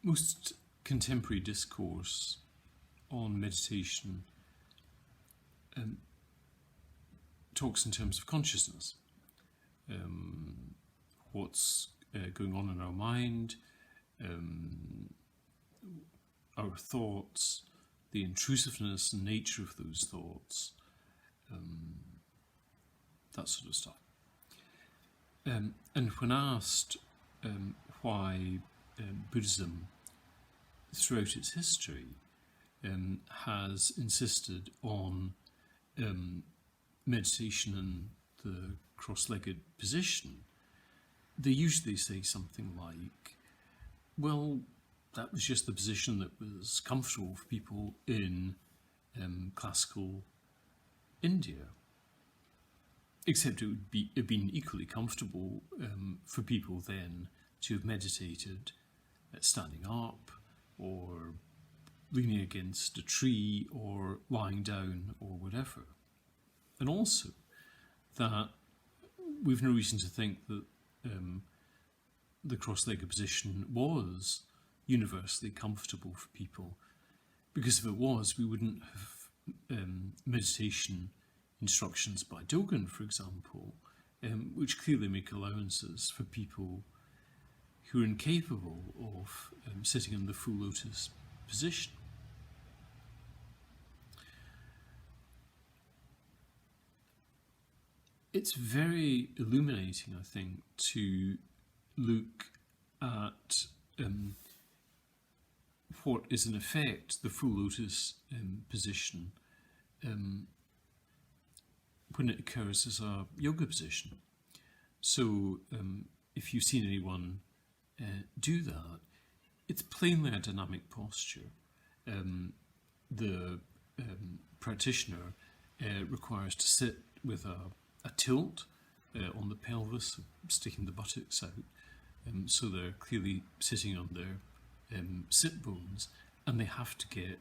Most contemporary discourse on meditation talks in terms of consciousness, what's going on in our mind, our thoughts, the intrusiveness and nature of those thoughts, that sort of stuff. And when asked why Buddhism, throughout its history, has insisted on meditation in the cross-legged position, they usually say something like, well, that was just the position that was comfortable for people in classical India. Except it would have been equally comfortable for people then to have meditated standing up or leaning against a tree or lying down or whatever. And also that we've no reason to think that the cross-legged position was universally comfortable for people, because if it was, we wouldn't have meditation instructions by Dogen, for example, which clearly make allowances for people who are incapable of sitting in the full lotus position. It's very illuminating, I think, to look at what is in effect the full lotus position when it occurs as a yoga position. So if you've seen anyone do that, it's plainly a dynamic posture. The practitioner requires to sit with a tilt on the pelvis, sticking the buttocks out, so they're clearly sitting on their sit bones, and they have to get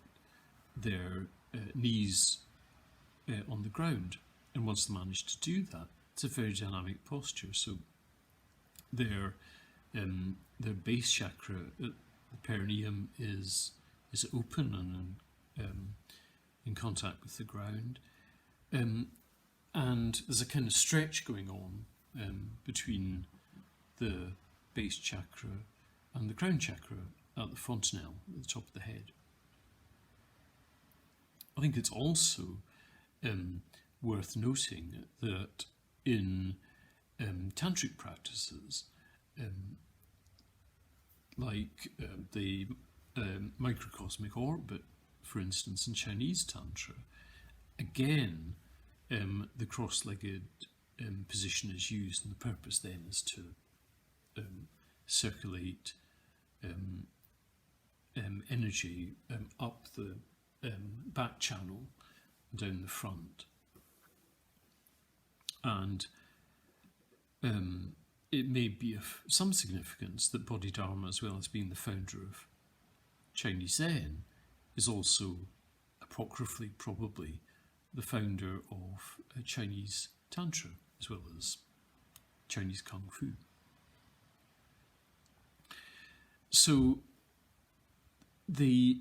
their knees on the ground. And once they manage to do that, it's a very dynamic posture. So their base chakra at the perineum is open and in contact with the ground, and there's a kind of stretch going on between the base chakra and the crown chakra at the fontanelle at the top of the head. I think it's also worth noting that in tantric practices, like the microcosmic orbit, for instance, in Chinese Tantra, again, the cross-legged position is used, and the purpose then is to circulate energy up the back channel, down the front. And it may be of some significance that Bodhidharma, as well as being the founder of Chinese Zen, is also apocryphally probably the founder of Chinese Tantra, as well as Chinese Kung Fu. So the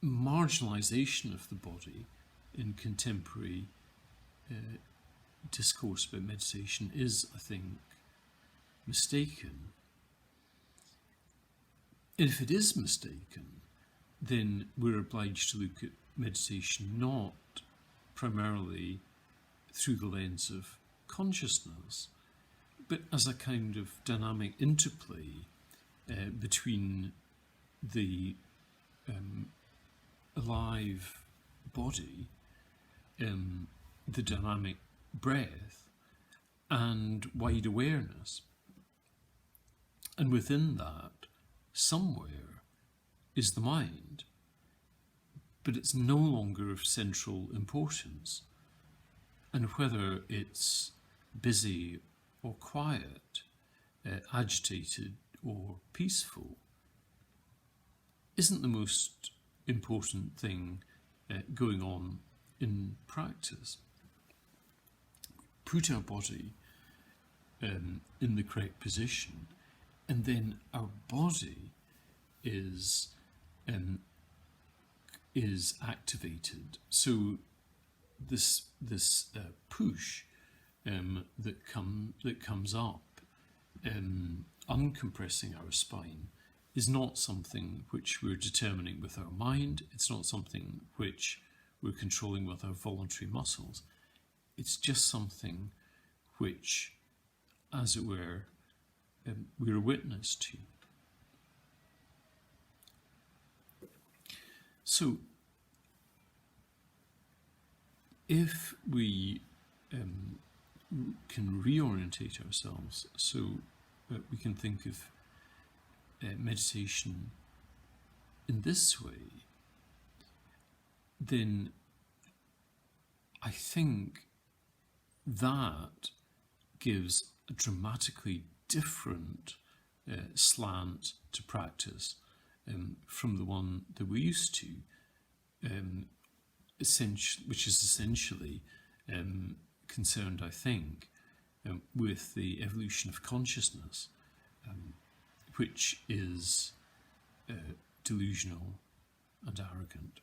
marginalisation of the body in contemporary discourse about meditation is, I think, mistaken. And if it is mistaken, then we're obliged to look at meditation not primarily through the lens of consciousness, but as a kind of dynamic interplay between the alive body, the dynamic breath, and wide awareness. And within that, somewhere is the mind, but it's no longer of central importance. And whether it's busy or quiet, agitated or peaceful, isn't the most important thing going on in practice. Put our body in the correct position, and then our body is activated. So this push that comes up, uncompressing our spine, is not something which we're determining with our mind. It's not something which we're controlling with our voluntary muscles. It's just something which, as it were, we're a witness to. So, if we can reorientate ourselves, so we can think of meditation in this way, then I think that gives a dramatically different slant to practice from the one that we're used to, which is essentially concerned, I think, with the evolution of consciousness, which is delusional and arrogant.